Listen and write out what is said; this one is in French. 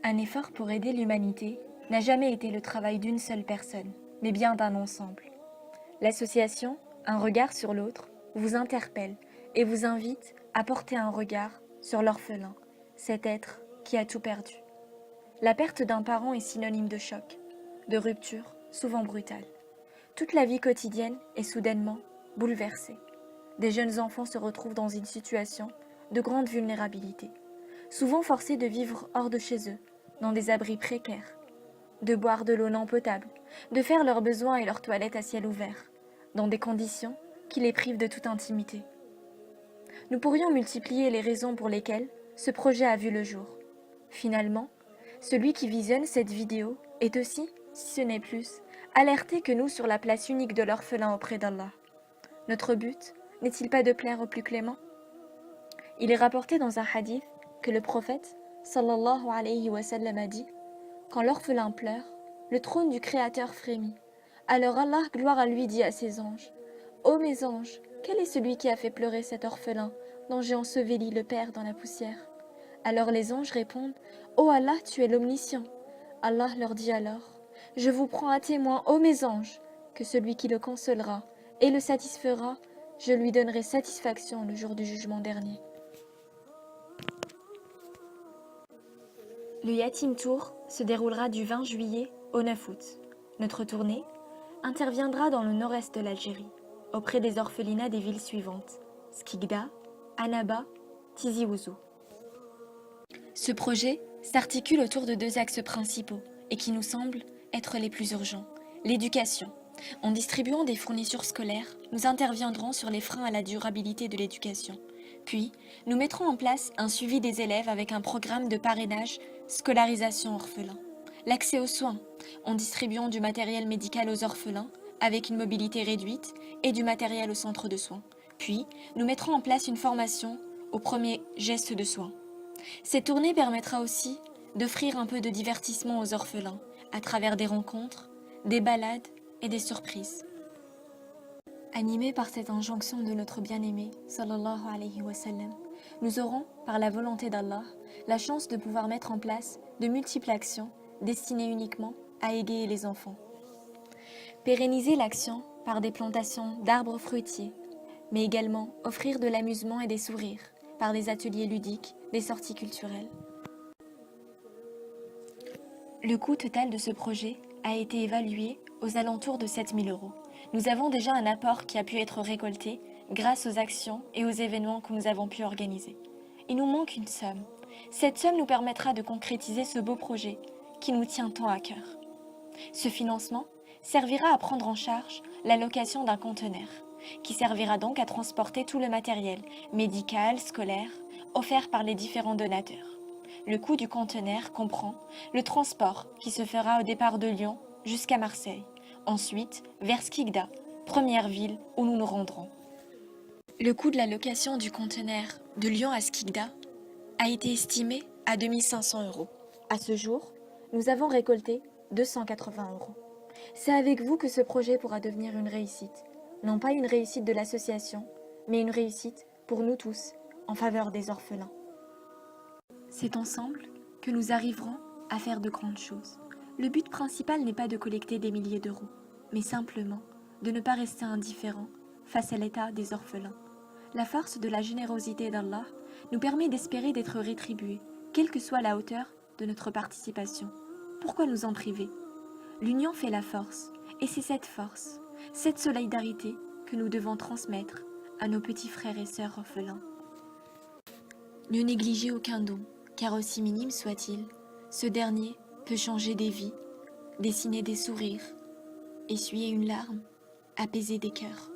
Un effort pour aider l'humanité n'a jamais été le travail d'une seule personne, mais bien d'un ensemble. L'association Un regard sur l'autre vous interpelle et vous invite à porter un regard sur l'orphelin, cet être qui a tout perdu. La perte d'un parent est synonyme de choc, de rupture, souvent brutale. Toute la vie quotidienne est soudainement bouleversée. Des jeunes enfants se retrouvent dans une situation de grande vulnérabilité, souvent forcés de vivre hors de chez eux, dans des abris précaires, de boire de l'eau non potable, de faire leurs besoins et leurs toilettes à ciel ouvert, dans des conditions qui les privent de toute intimité. Nous pourrions multiplier les raisons pour lesquelles ce projet a vu le jour. Finalement, celui qui visionne cette vidéo est aussi, si ce n'est plus, alerté que nous sur la place unique de l'orphelin auprès d'Allah. Notre but n'est-il pas de plaire au plus clément? Il est rapporté dans un hadith que le prophète, sallallahu alayhi wa sallam, a dit « Quand l'orphelin pleure, le trône du Créateur frémit. Alors Allah, gloire à lui, dit à ses anges « Ô mes anges, quel est celui qui a fait pleurer cet orphelin dont j'ai enseveli le père dans la poussière ?» Alors les anges répondent « Ô Allah, tu es l'omniscient. » Allah leur dit alors « Je vous prends à témoin, ô mes anges, que celui qui le consolera et le satisfera, je lui donnerai satisfaction le jour du jugement dernier. » Le Yatim Tour se déroulera du 20 juillet au 9 août. Notre tournée interviendra dans le nord-est de l'Algérie, auprès des orphelinats des villes suivantes: Skikda, Annaba, Tizi Ouzou. Ce projet s'articule autour de deux axes principaux et qui nous semblent être les plus urgents. L'éducation. En distribuant des fournitures scolaires, nous interviendrons sur les freins à la durabilité de l'éducation. Puis, nous mettrons en place un suivi des élèves avec un programme de parrainage, scolarisation orphelin. L'accès aux soins, en distribuant du matériel médical aux orphelins, avec une mobilité réduite, et du matériel au centre de soins. Puis, nous mettrons en place une formation aux premiers gestes de soins. Cette tournée permettra aussi d'offrir un peu de divertissement aux orphelins, à travers des rencontres, des balades et des surprises. Animés par cette injonction de notre bien-aimé, sallallahu alayhi wa sallam, nous aurons, par la volonté d'Allah, la chance de pouvoir mettre en place de multiples actions destinées uniquement à égayer les enfants. Pérenniser l'action par des plantations d'arbres fruitiers, mais également offrir de l'amusement et des sourires par des ateliers ludiques, des sorties culturelles. Le coût total de ce projet a été évalué aux alentours de 7 000 €. Nous avons déjà un apport qui a pu être récolté grâce aux actions et aux événements que nous avons pu organiser. Il nous manque une somme. Cette somme nous permettra de concrétiser ce beau projet qui nous tient tant à cœur. Ce financement servira à prendre en charge la location d'un conteneur, qui servira donc à transporter tout le matériel médical, scolaire, offert par les différents donateurs. Le coût du conteneur comprend le transport qui se fera au départ de Lyon jusqu'à Marseille, ensuite vers Skikda, première ville où nous nous rendrons. Le coût de la location du conteneur de Lyon à Skikda a été estimé à 2 500 €. À ce jour, nous avons récolté 280 €. C'est avec vous que ce projet pourra devenir une réussite. Non pas une réussite de l'association, mais une réussite pour nous tous, en faveur des orphelins. C'est ensemble que nous arriverons à faire de grandes choses. Le but principal n'est pas de collecter des milliers d'euros, mais simplement de ne pas rester indifférent face à l'état des orphelins. La force de la générosité d'Allah nous permet d'espérer d'être rétribués, quelle que soit la hauteur de notre participation. Pourquoi nous en priver? L'union fait la force, et c'est cette force, cette solidarité que nous devons transmettre à nos petits frères et sœurs orphelins. Ne négligez aucun don, car aussi minime soit-il, ce dernier peut changer des vies, dessiner des sourires, essuyer une larme, apaiser des cœurs.